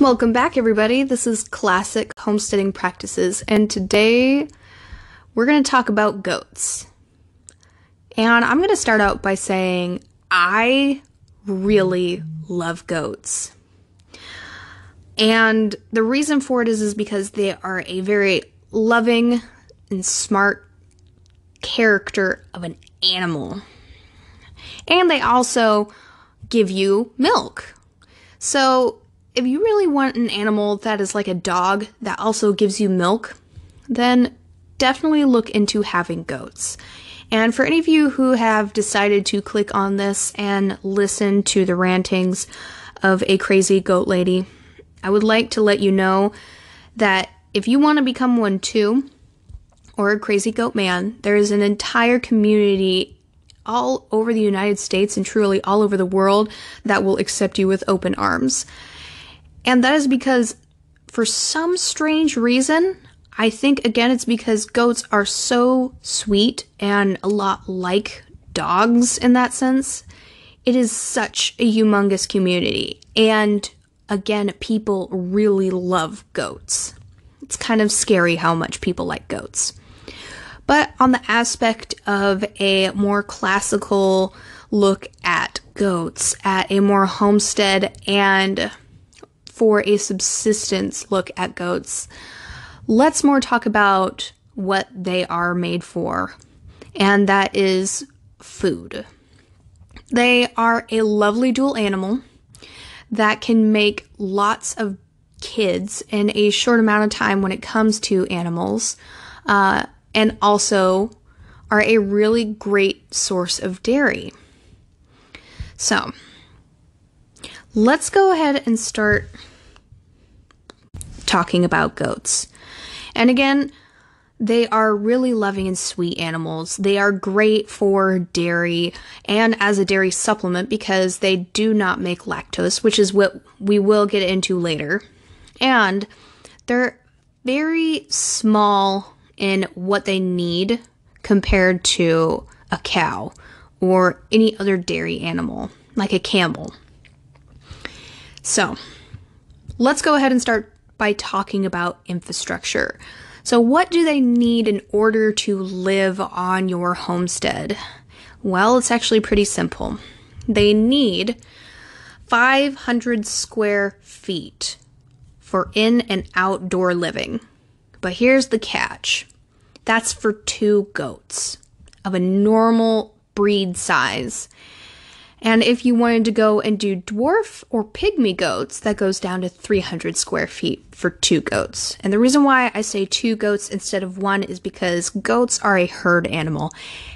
Welcome back, everybody. This is Classic Homesteading Practices, and today we're going to talk about goats. And I'm going to start out by saying I really love goats. And the reason for it is because they are a very loving and smart character of an animal. And they also give you milk. So if you really want an animal that is like a dog that also gives you milk, then definitely look into having goats. And for any of you who have decided to click on this and listen to the rantings of a crazy goat lady, I would like to let you know that if you want to become one too, or a crazy goat man, there is an entire community all over the United States and truly all over the world that will accept you with open arms. And that is because, for some strange reason, I think, again, it's because goats are so sweet and a lot like dogs in that sense. It is such a humongous community. And, again, people really love goats. It's kind of scary how much people like goats. But on the aspect of a more classical look at goats, at a more homestead and for a subsistence look at goats, let's more talk about what they are made for, and that is food. They are a lovely dual animal that can make lots of kids in a short amount of time when it comes to animals, and also are a really great source of dairy. So, let's go ahead and start talking about goats. And again, they are really loving and sweet animals. They are great for dairy and as a dairy supplement because they do not make lactose, which is what we will get into later. And they're very small in what they need compared to a cow or any other dairy animal, like a camel. So, let's go ahead and start by talking about infrastructure. So, what do they need in order to live on your homestead? Well, it's actually pretty simple. They need 500 square feet for in and outdoor living. But here's the catch. That's for 2 goats of a normal breed size. And if you wanted to go and do dwarf or pygmy goats, that goes down to 300 square feet for 2 goats. And the reason why I say 2 goats instead of 1 is because goats are a herd animal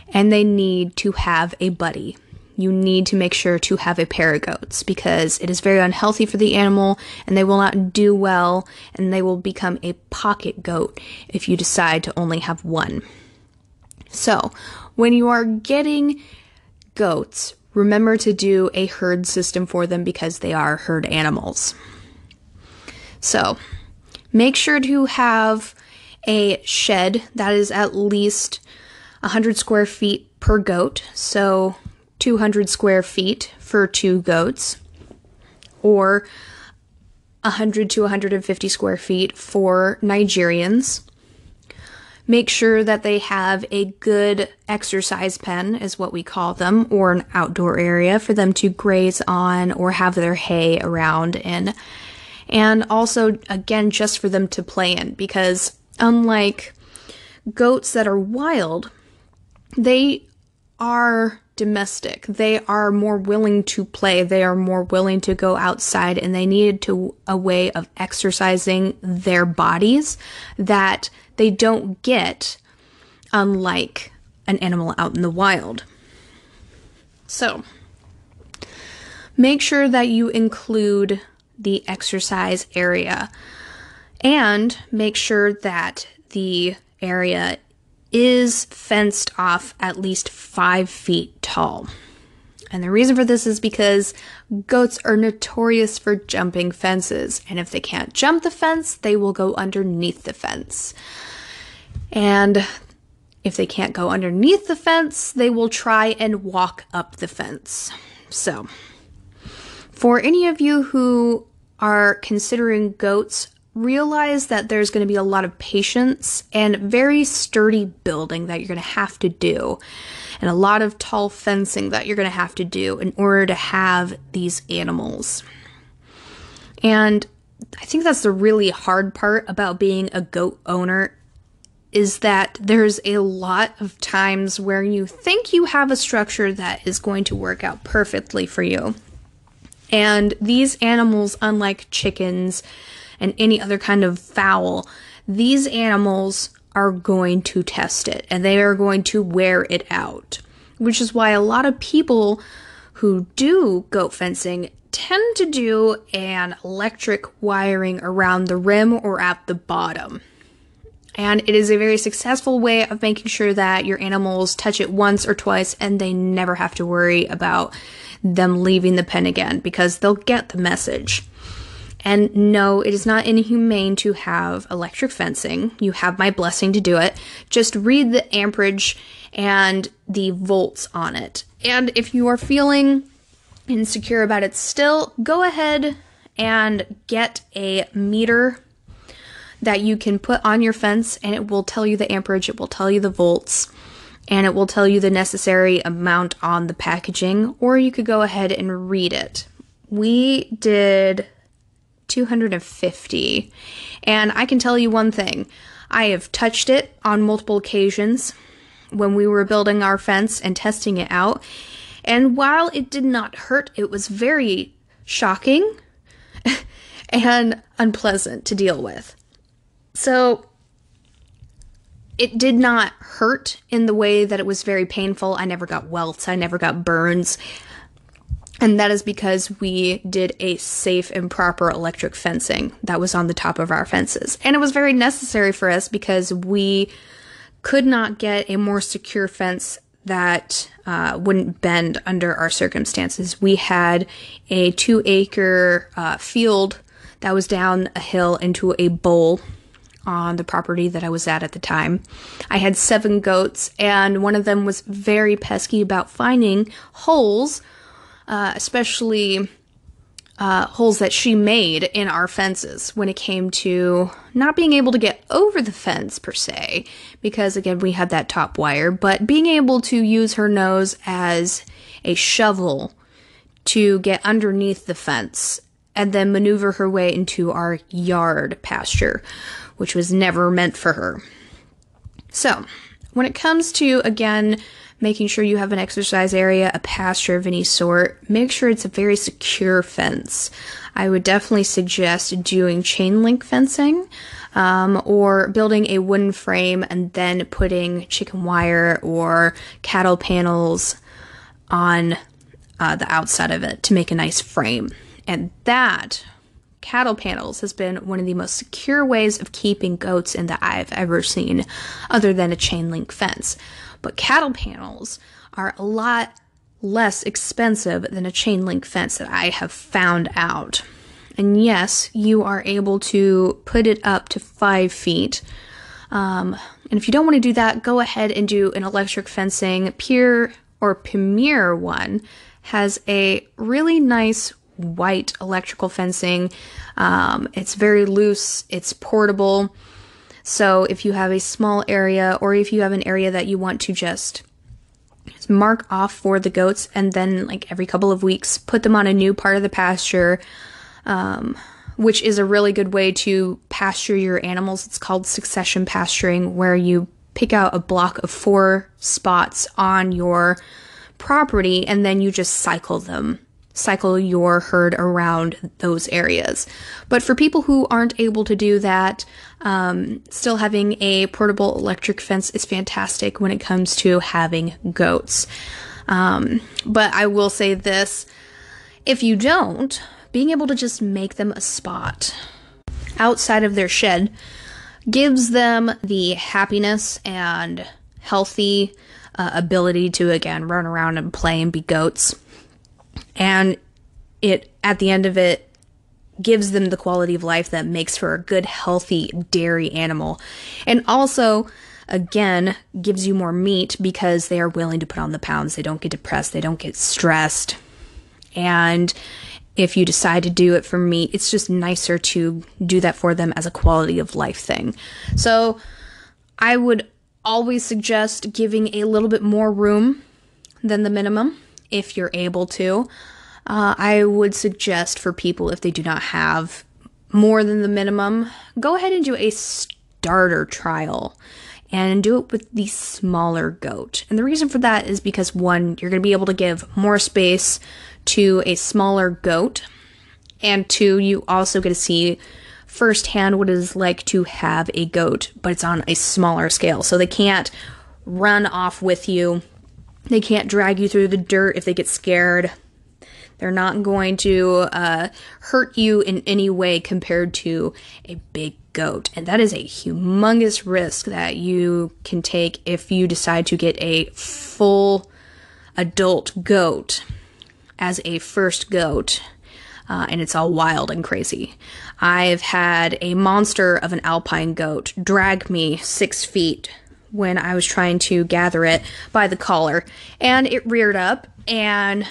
and they need to have a buddy. You need to make sure to have a pair of goats because it is very unhealthy for the animal and they will not do well and they will become a pocket goat if you decide to only have 1. So, when you are getting goats, remember to do a herd system for them because they are herd animals. So, make sure to have a shed that is at least 100 square feet per goat. So, 200 square feet for 2 goats. Or 100 to 150 square feet for Nigerians. Make sure that they have a good exercise pen, is what we call them, or an outdoor area for them to graze on or have their hay around in. And also, again, just for them to play in, because unlike goats that are wild, they are domestic. They are more willing to play. They are more willing to go outside, and they need a way of exercising their bodies that they don't get unlike an animal out in the wild. So, make sure that you include the exercise area and make sure that the area is fenced off at least 5 feet tall. And the reason for this is because goats are notorious for jumping fences. And if they can't jump the fence, they will go underneath the fence. And if they can't go underneath the fence, they will try and walk up the fence. So, for any of you who are considering goats, realize that there's going to be a lot of patience and very sturdy building that you're going to have to do, and a lot of tall fencing that you're going to have to do in order to have these animals. And I think that's the really hard part about being a goat owner, is that there's a lot of times where you think you have a structure that is going to work out perfectly for you. And these animals, unlike chickens and any other kind of fowl, these animals are going to test it and they are going to wear it out, which is why a lot of people who do goat fencing tend to do an electric wiring around the rim or at the bottom. And it is a very successful way of making sure that your animals touch it once or twice and they never have to worry about them leaving the pen again, because they'll get the message. And no, it is not inhumane to have electric fencing. You have my blessing to do it. Just read the amperage and the volts on it. And if you are feeling insecure about it still, go ahead and get a meter that you can put on your fence, and it will tell you the amperage, it will tell you the volts, and it will tell you the necessary amount on the packaging, or you could go ahead and read it. We did 250, and I can tell you one thing. I have touched it on multiple occasions when we were building our fence and testing it out, and while it did not hurt, it was very shocking and unpleasant to deal with. So it did not hurt in the way that it was very painful. I never got welts. I never got burns. And that is because we did a safe and proper electric fencing that was on the top of our fences. And it was very necessary for us because we could not get a more secure fence that wouldn't bend under our circumstances. We had a 2-acre field that was down a hill into a bowl on the property that I was at the time. I had 7 goats, and one of them was very pesky about finding holes, especially holes that she made in our fences when it came to not being able to get over the fence per se, because again, we had that top wire, but being able to use her nose as a shovel to get underneath the fence and then maneuver her way into our yard pasture, which was never meant for her. So, when it comes to, again, making sure you have an exercise area, a pasture of any sort, make sure it's a very secure fence. I would definitely suggest doing chain link fencing, or building a wooden frame and then putting chicken wire or cattle panels on the outside of it to make a nice frame. And that, cattle panels, has been one of the most secure ways of keeping goats in that I've ever seen, other than a chain link fence. But cattle panels are a lot less expensive than a chain link fence that I have found out. And yes, you are able to put it up to 5 feet. And if you don't want to do that, go ahead and do an electric fencing. Premier one has a really nice white electrical fencing. It's very loose, it's portable. So if you have a small area, or if you have an area that you want to just mark off for the goats, and then like every couple of weeks put them on a new part of the pasture, which is a really good way to pasture your animals. It's called succession pasturing, where you pick out a block of 4 spots on your property and then you just cycle your herd around those areas. But for people who aren't able to do that, still having a portable electric fence is fantastic when it comes to having goats. But I will say this, if you don't, being able to just make them a spot outside of their shed gives them the happiness and healthy ability to, again, run around and play and be goats. And it, at the end of it, gives them the quality of life that makes for a good, healthy dairy animal. And also, again, gives you more meat because they are willing to put on the pounds. They don't get depressed. They don't get stressed. And if you decide to do it for meat, it's just nicer to do that for them as a quality of life thing. So I would always suggest giving a little bit more room than the minimum if you're able to. I would suggest for people, if they do not have more than the minimum, go ahead and do a starter trial and do it with the smaller goat. And the reason for that is because, one, you're going to be able to give more space to a smaller goat, and two, you also get to see firsthand what it is like to have a goat, but it's on a smaller scale. So they can't run off with you. They can't drag you through the dirt if they get scared. They're not going to hurt you in any way compared to a big goat. And that is a humongous risk that you can take if you decide to get a full adult goat as a first goat. And it's all wild and crazy. I've had a monster of an alpine goat drag me 6 feet when I was trying to gather it by the collar. And it reared up and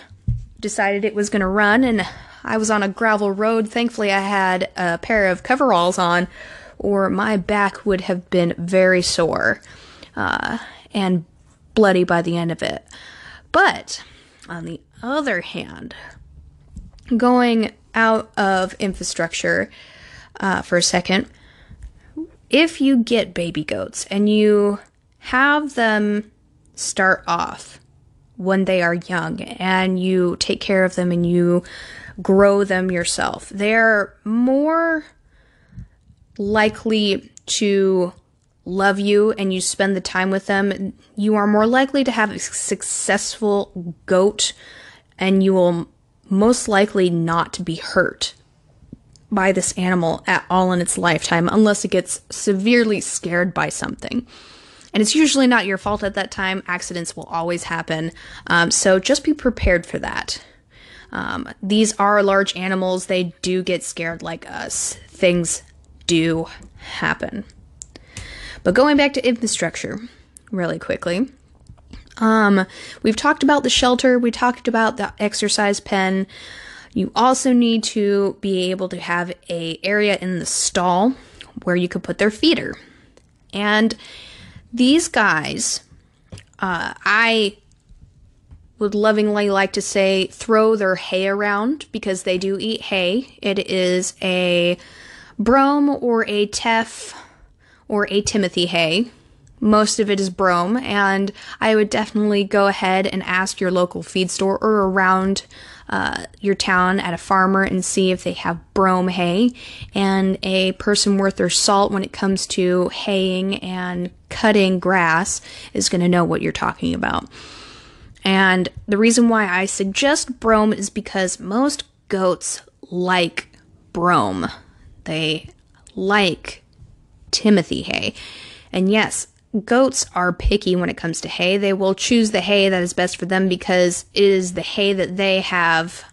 decided it was going to run, and I was on a gravel road. Thankfully, I had a pair of coveralls on, or my back would have been very sore and bloody by the end of it. But on the other hand, going out of infrastructure for a second, if you get baby goats and you have them start off when they are young and you take care of them and you grow them yourself, they're more likely to love you and you spend the time with them. You are more likely to have a successful goat, and you will most likely not be hurt by this animal at all in its lifetime unless it gets severely scared by something. And it's usually not your fault at that time. Accidents will always happen. So just be prepared for that. These are large animals. They do get scared like us. Things do happen. But going back to infrastructure really quickly. We've talked about the shelter. We talked about the exercise pen. You also need to be able to have an area in the stall where you could put their feeder. And these guys, I would lovingly like to say throw their hay around, because they do eat hay. It is a brome or a teff or a Timothy hay. Most of it is brome, and I would definitely go ahead and ask your local feed store or around your town at a farmer and see if they have brome hay. And a person worth their salt when it comes to haying and cutting grass is going to know what you're talking about. And the reason why I suggest brome is because most goats like brome. They like Timothy hay. And yes, goats are picky when it comes to hay. They will choose the hay that is best for them because it is the hay that they have,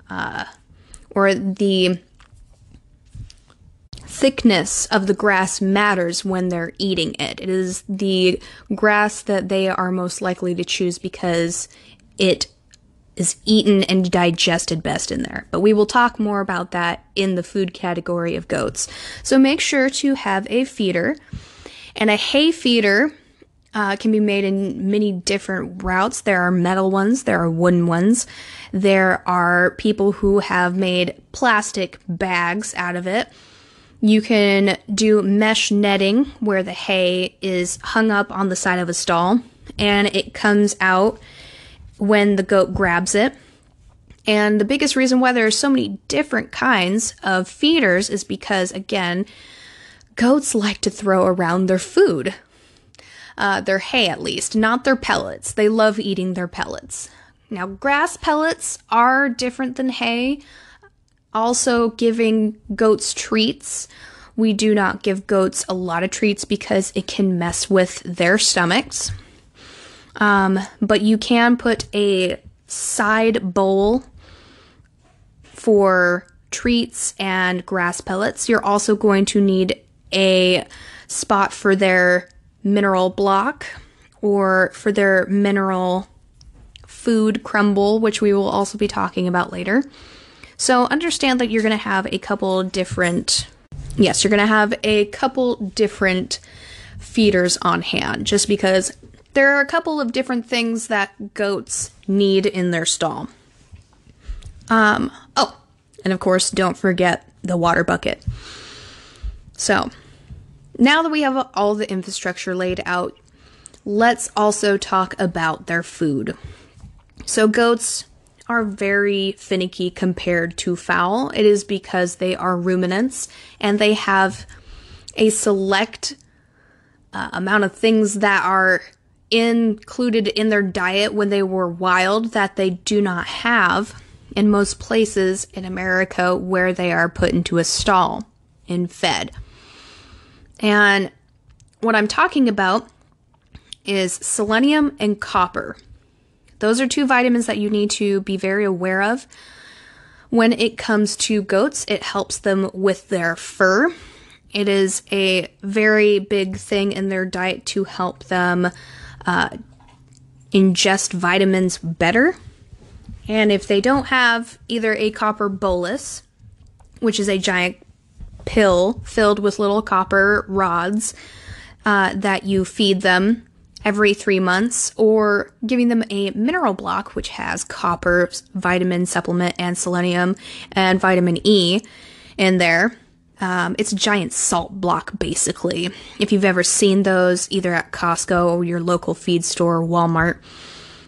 or the thickness of the grass matters when they're eating it. It is the grass that they are most likely to choose because it is eaten and digested best in there. But we will talk more about that in the food category of goats. So make sure to have a feeder. And a hay feeder can be made in many different routes. There are metal ones, there are wooden ones. There are people who have made plastic bags out of it. You can do mesh netting where the hay is hung up on the side of a stall and it comes out when the goat grabs it. And the biggest reason why there are so many different kinds of feeders is because, again, goats like to throw around their food. Their hay, at least, not their pellets. They love eating their pellets. Now, grass pellets are different than hay. Also, giving goats treats. We do not give goats a lot of treats because it can mess with their stomachs. But you can put a side bowl for treats and grass pellets. You're also going to need a spot for their mineral block or for their mineral food crumble, which we will also be talking about later. So understand that you're going to have a couple different, yes, you're going to have a couple different feeders on hand, just because there are a couple of different things that goats need in their stall. Oh, and of course, don't forget the water bucket. So now that we have all the infrastructure laid out, let's also talk about their food. So goats are very finicky compared to fowl. It is because they are ruminants and they have a select amount of things that are included in their diet when they were wild that they do not have in most places in America where they are put into a stall and fed. And what I'm talking about is selenium and copper. Those are two vitamins that you need to be very aware of. When it comes to goats, it helps them with their fur. It is a very big thing in their diet to help them ingest vitamins better. And if they don't have either a copper bolus, which is a giant pill filled with little copper rods that you feed them every 3 months, or giving them a mineral block, which has copper, vitamin supplement, and selenium, and vitamin E in there. It's a giant salt block, basically. If you've ever seen those, either at Costco or your local feed store or Walmart,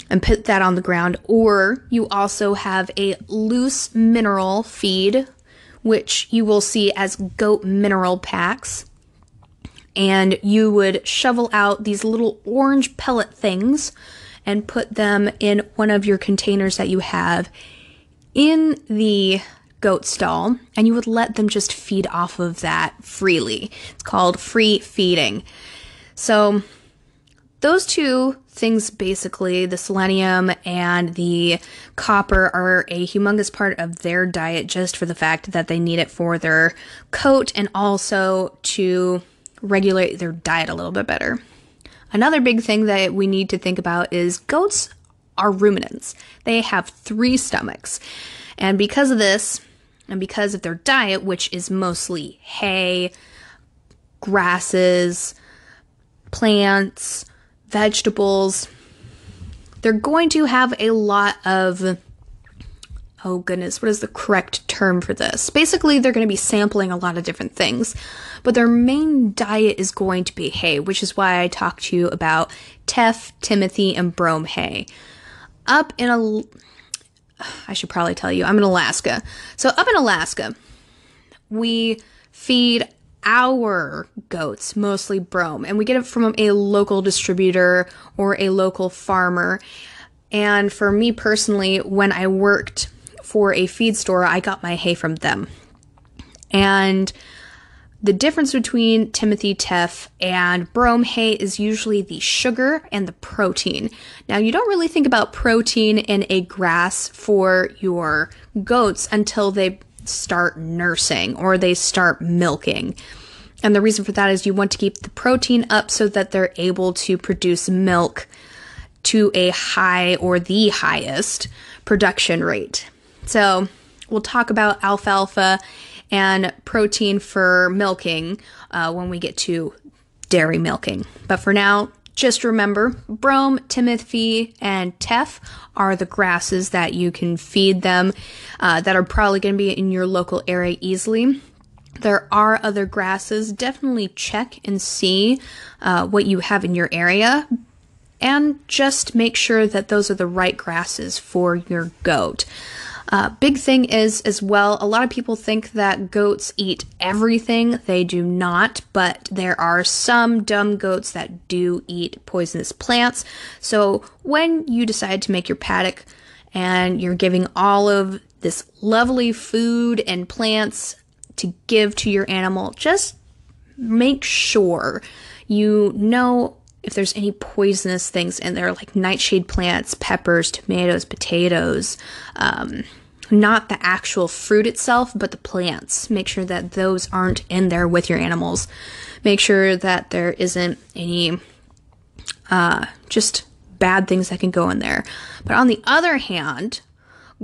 and put that on the ground. Or you also have a loose mineral feed, which you will see as goat mineral packs. And you would shovel out these little orange pellet things and put them in one of your containers that you have in the goat stall, and you would let them just feed off of that freely. It's called free feeding. So those two things, basically, the selenium and the copper, are a humongous part of their diet just for the fact that they need it for their coat and also to regulate their diet a little bit better. Another big thing that we need to think about is goats are ruminants. They have 3 stomachs. And because of this, and because of their diet, which is mostly hay, grasses, plants, vegetables, they're going to have a lot of, oh goodness, what is the correct term for this? Basically, they're going to be sampling a lot of different things, but their main diet is going to be hay, which is why I talked to you about teff, timothy, and brome hay. I should probably tell you, I'm in Alaska. So up in Alaska, we feed our goats mostly brome, and we get it from a local distributor or a local farmer. And for me personally, when I worked for a feed store, I got my hay from them. And the difference between timothy, teff, and brome hay is usually the sugar and the protein. Now, you don't really think about protein in a grass for your goats until they start nursing or they start milking. And the reason for that is you want to keep the protein up so that they're able to produce milk to a high or the highest production rate. So we'll talk about alfalfa and protein for milking when we get to dairy milking. But for now, just remember, brome, timothy, and teff are the grasses that you can feed them that are probably going to be in your local area easily. There are other grasses. Definitely check and see what you have in your area, and just make sure that those are the right grasses for your goat. Big thing is, as well, a lot of people think that goats eat everything. They do not, but there are some dumb goats that do eat poisonous plants. So when you decide to make your paddock and you're giving all of this lovely food and plants to give to your animal, just make sure you know if there's any poisonous things in there, like nightshade plants, peppers, tomatoes, potatoes, not the actual fruit itself, but the plants. Make sure that those aren't in there with your animals. Make sure that there isn't any just bad things that can go in there. But on the other hand,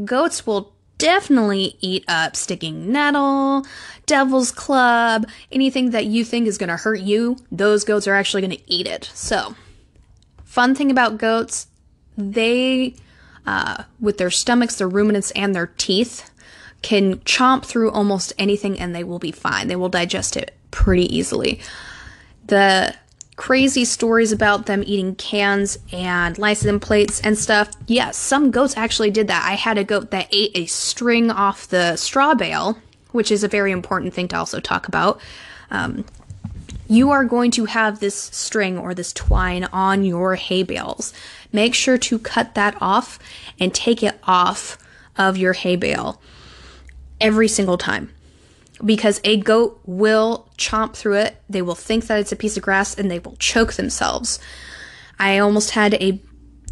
goats will definitely eat up sticking nettle, devil's club, anything that you think is going to hurt you. Those goats are actually going to eat it. So, fun thing about goats, they, with their stomachs, their ruminants, and their teeth, can chomp through almost anything and they will be fine. They will digest it pretty easily. The crazy stories about them eating cans and license plates and stuff, yes, some goats actually did that. I had a goat that ate a string off the straw bale, which is a very important thing to also talk about. You are going to have this string or this twine on your hay bales. Make sure to cut that off and take it off of your hay bale every single time, because a goat will chomp through it. They will think that it's a piece of grass and they will choke themselves. I almost had a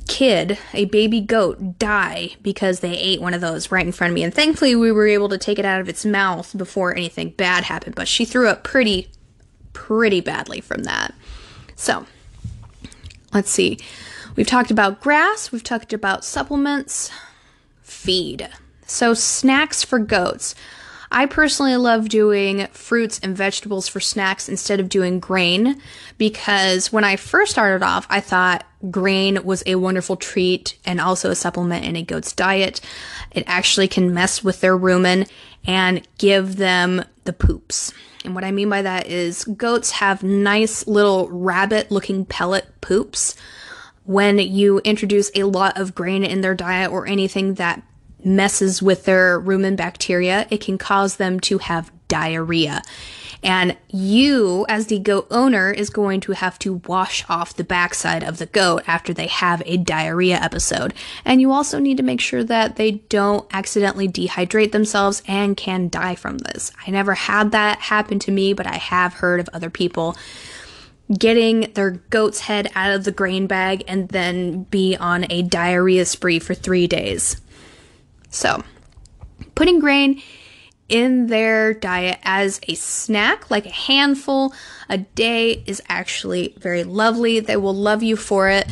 baby goat, die because they ate one of those right in front of me. And thankfully we were able to take it out of its mouth before anything bad happened, but she threw up pretty badly from that. So, let's see. We've talked about grass, we've talked about supplements, feed. So, snacks for goats. I personally love doing fruits and vegetables for snacks instead of doing grain, because when I first started off, I thought grain was a wonderful treat and also a supplement in a goat's diet. It actually can mess with their rumen and give them the poops. And what I mean by that is goats have nice little rabbit-looking pellet poops. When you introduce a lot of grain in their diet or anything that messes with their rumen bacteria, it can cause them to have diarrhea. And you, as the goat owner, is going to have to wash off the backside of the goat after they have a diarrhea episode. And you also need to make sure that they don't accidentally dehydrate themselves and can die from this. I never had that happen to me, but I have heard of other people getting their goat's head out of the grain bag and then be on a diarrhea spree for 3 days. So, putting grain in their diet as a snack, like a handful a day, is actually very lovely. They will love you for it,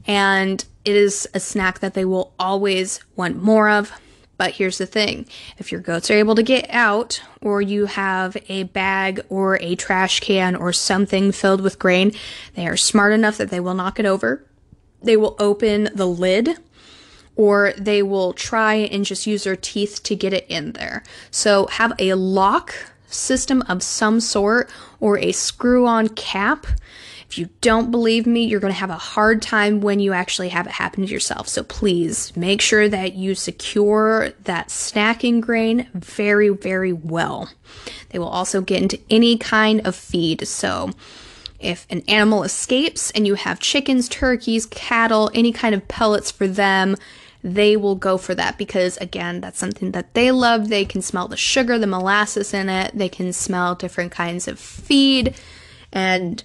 and it is a snack that they will always want more of. But here's the thing. If your goats are able to get out, or you have a bag or a trash can or something filled with grain, they are smart enough that they will knock it over. They will open the lid, or they will try and just use their teeth to get it in there. So have a lock system of some sort or a screw-on cap. If you don't believe me, you're going to have a hard time when you actually have it happen to yourself. So please make sure that you secure that snacking grain very, very well. They will also get into any kind of feed. So if an animal escapes and you have chickens, turkeys, cattle, any kind of pellets for them, they will go for that because, again, that's something that they love. They can smell the sugar, the molasses in it. They can smell different kinds of feed. And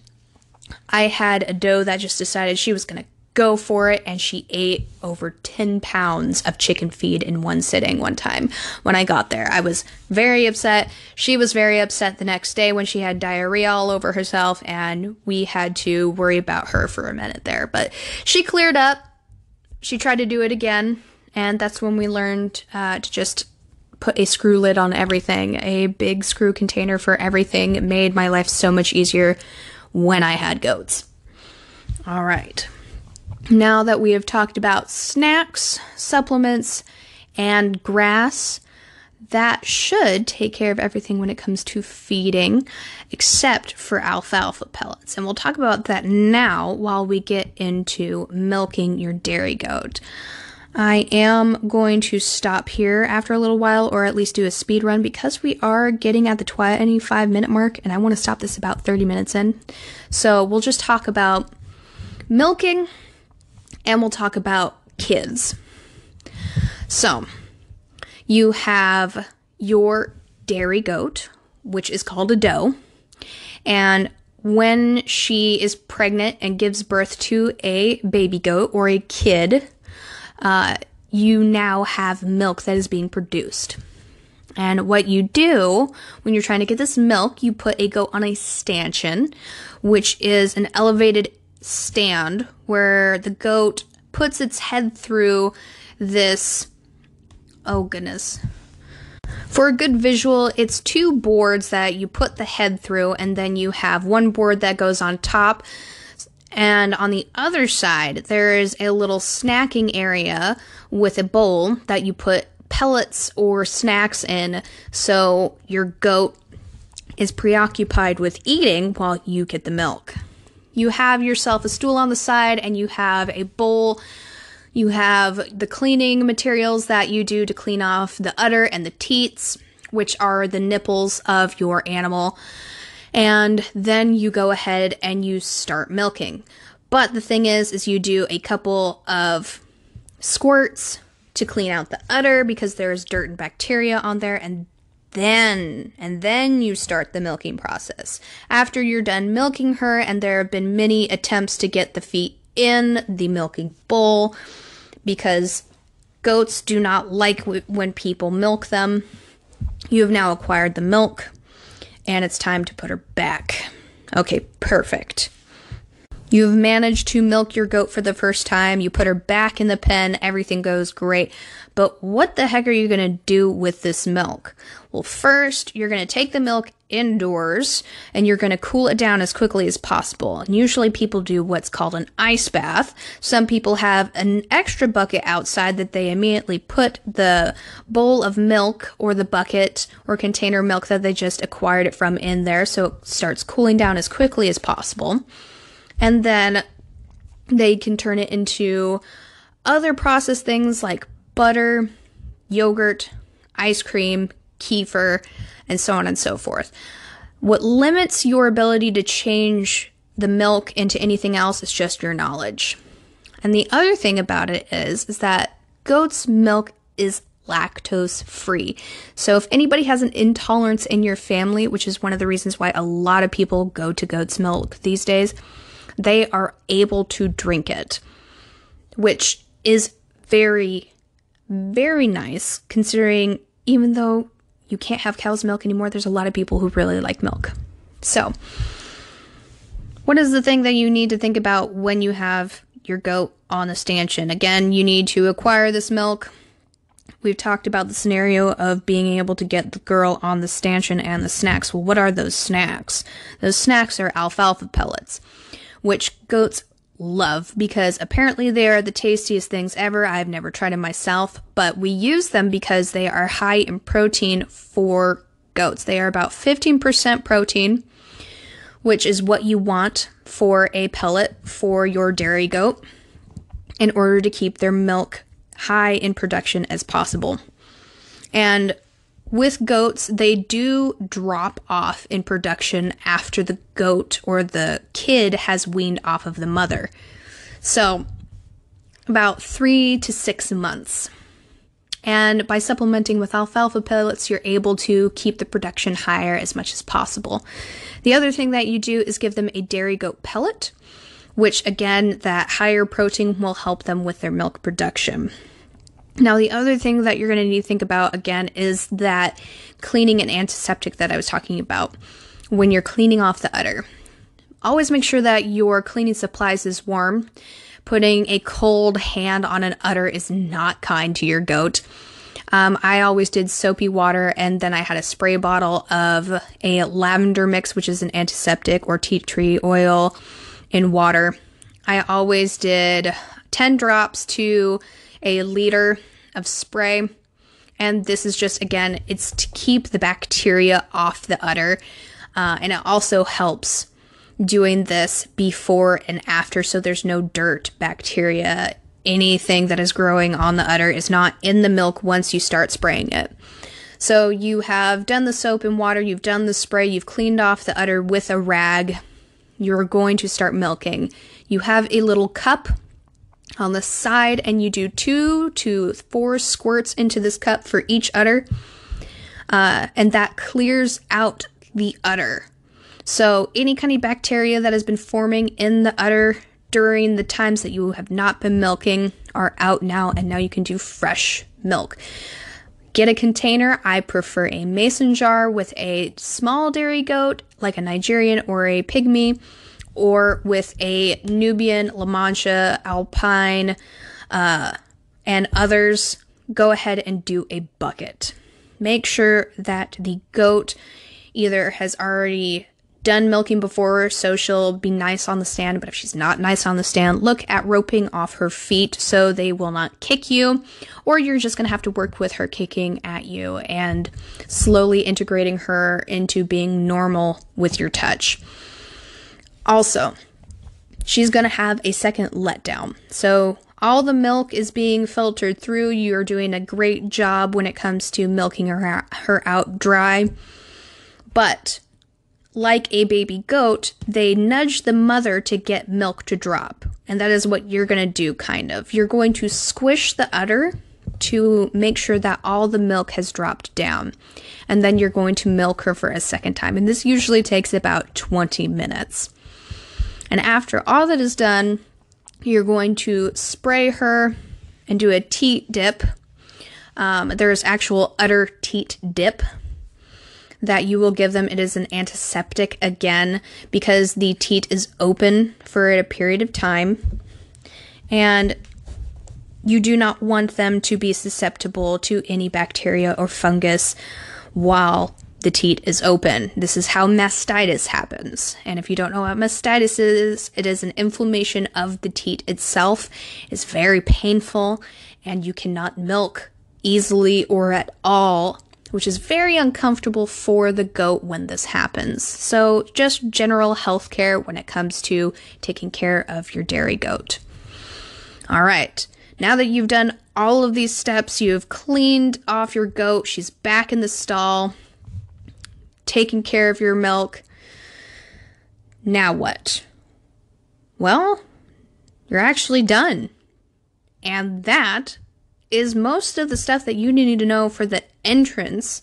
I had a doe that just decided she was going to go for it, and she ate over 10 pounds of chicken feed in one sitting one time when I got there. I was very upset. She was very upset the next day when she had diarrhea all over herself, and we had to worry about her for a minute there. But she cleared up. She tried to do it again, and that's when we learned to just put a screw lid on everything. A big screw container for everything. It made my life so much easier when I had goats. All right. Now that we have talked about snacks, supplements, and grass, that should take care of everything when it comes to feeding, except for alfalfa pellets. And we'll talk about that now while we get into milking your dairy goat. I am going to stop here after a little while, or at least do a speed run, because we are getting at the 25-minute mark, and I want to stop this about 30 minutes in. So we'll just talk about milking, and we'll talk about kids. So, you have your dairy goat, which is called a doe, and when she is pregnant and gives birth to a baby goat or a kid, you now have milk that is being produced. And what you do when you're trying to get this milk, you put a goat on a stanchion, which is an elevated stand where the goat puts its head through this Oh, goodness. For a good visual, it's two boards that you put the head through, and then you have one board that goes on top, and on the other side, there is a little snacking area with a bowl that you put pellets or snacks in, so your goat is preoccupied with eating while you get the milk. You have yourself a stool on the side, and you have a bowl. You have the cleaning materials that you do to clean off the udder and the teats, which are the nipples of your animal. And then you go ahead and you start milking. But the thing is you do a couple of squirts to clean out the udder because there's dirt and bacteria on there, and then you start the milking process. After you're done milking her, and there have been many attempts to get the feet in the milking bowl because goats do not like when people milk them. You have now acquired the milk, and it's time to put her back. Okay, perfect. You've managed to milk your goat for the first time. You put her back in the pen. Everything goes great. But what the heck are you going to do with this milk? Well, first, you're going to take the milk indoors, and you're going to cool it down as quickly as possible. And usually people do what's called an ice bath. Some people have an extra bucket outside that they immediately put the bowl of milk or the bucket or container milk that they just acquired it from in there, so it starts cooling down as quickly as possible. And then they can turn it into other processed things like butter, yogurt, ice cream, kefir, and so on and so forth. What limits your ability to change the milk into anything else is just your knowledge. And the other thing about it is that goat's milk is lactose free. So if anybody has an intolerance in your family, which is one of the reasons why a lot of people go to goat's milk these days, they are able to drink it, which is very, very nice, considering even though you can't have cow's milk anymore, there's a lot of people who really like milk. So, what is the thing that you need to think about when you have your goat on the stanchion? Again, you need to acquire this milk. We've talked about the scenario of being able to get the girl on the stanchion and the snacks. Well, what are those snacks? Those snacks are alfalfa pellets, which goats love because apparently they are the tastiest things ever. I've never tried them myself, but we use them because they are high in protein for goats. They are about 15% protein, which is what you want for a pellet for your dairy goat in order to keep their milk high in production as possible. And with goats, they do drop off in production after the goat or the kid has weaned off of the mother. So, about 3 to 6 months. And by supplementing with alfalfa pellets, you're able to keep the production higher as much as possible. The other thing that you do is give them a dairy goat pellet, which again, that higher protein will help them with their milk production. Now, the other thing that you're going to need to think about, again, is that cleaning and antiseptic that I was talking about when you're cleaning off the udder. Always make sure that your cleaning supplies is warm. Putting a cold hand on an udder is not kind to your goat. I always did soapy water, and then I had a spray bottle of a lavender mix, which is an antiseptic, or tea tree oil in water. I always did 10 drops to a liter of spray, and this is just, again, it's to keep the bacteria off the udder, and it also helps doing this before and after, so there's no dirt, bacteria, anything that is growing on the udder is not in the milk once you start spraying it. So you have done the soap and water, you've done the spray, you've cleaned off the udder with a rag, you're going to start milking. You have a little cup on the side, and you do 2 to 4 squirts into this cup for each udder, and that clears out the udder. So any kind of bacteria that has been forming in the udder during the times that you have not been milking are out now, and now you can do fresh milk. Get a container. I prefer a mason jar with a small dairy goat, like a Nigerian or a pygmy, or with a Nubian, La Mancha, Alpine, and others go ahead and do a bucket. Make sure that the goat either has already done milking before, so she'll be nice on the stand, but if she's not nice on the stand, look at roping off her feet so they will not kick you, or you're just going to have to work with her kicking at you and slowly integrating her into being normal with your touch. Also, she's going to have a second letdown. So all the milk is being filtered through. You're doing a great job when it comes to milking her out dry. But like a baby goat, they nudge the mother to get milk to drop. And that is what you're going to do, kind of. You're going to squish the udder to make sure that all the milk has dropped down. And then you're going to milk her for a second time. And this usually takes about 20 minutes. And after all that is done, you're going to spray her and do a teat dip. There's actual udder teat dip that you will give them. It is an antiseptic again because the teat is open for a period of time. And you do not want them to be susceptible to any bacteria or fungus while the teat is open. This is how mastitis happens. And if you don't know what mastitis is, it is an inflammation of the teat itself. It's very painful and you cannot milk easily or at all, which is very uncomfortable for the goat when this happens. So just general health care when it comes to taking care of your dairy goat. All right. Now that you've done all of these steps, you've cleaned off your goat, she's back in the stall, taking care of your milk. Now what? Well, you're actually done. And that is most of the stuff that you need to know for the entrance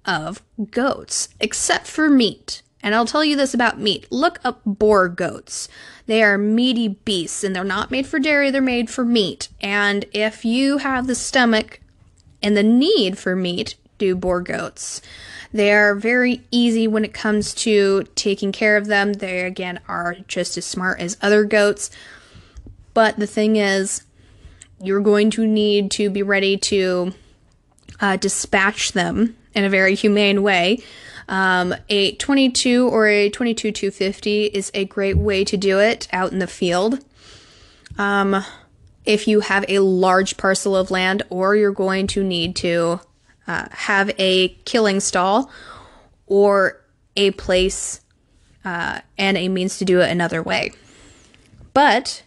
of goats, except for meat. And I'll tell you this about meat. Look up boar goats. They are meaty beasts, and they're not made for dairy, they're made for meat. And if you have the stomach and the need for meat, do boar goats. They are very easy when it comes to taking care of them. They, again, are just as smart as other goats. But the thing is, you're going to need to be ready to dispatch them in a very humane way. A 22 or a 22-250 is a great way to do it out in the field. If you have a large parcel of land, or you're going to need to have a killing stall or a place and a means to do it another way. But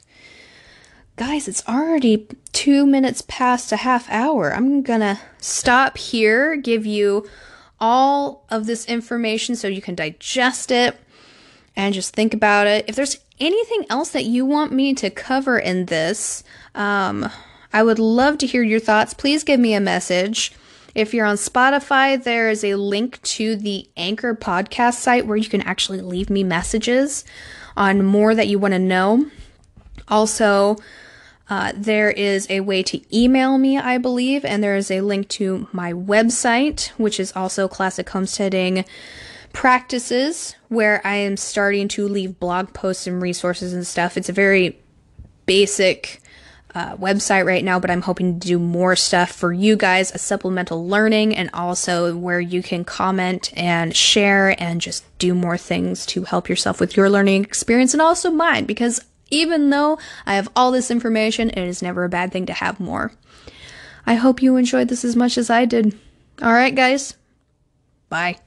guys, it's already 2 minutes past a half hour. I'm gonna stop here, give you all of this information so you can digest it and just think about it. If there's anything else that you want me to cover in this, I would love to hear your thoughts. Please give me a message. If you're on Spotify, there is a link to the Anchor podcast site where you can actually leave me messages on more that you want to know. Also, there is a way to email me, I believe, and there is a link to my website, which is also Classic Homesteading Practices, where I am starting to leave blog posts and resources and stuff. It's a very basic website right now, but I'm hoping to do more stuff for you guys, a supplemental learning, and also where you can comment and share and just do more things to help yourself with your learning experience and also mine, because even though I have all this information, it is never a bad thing to have more. I hope you enjoyed this as much as I did. All right, guys. Bye.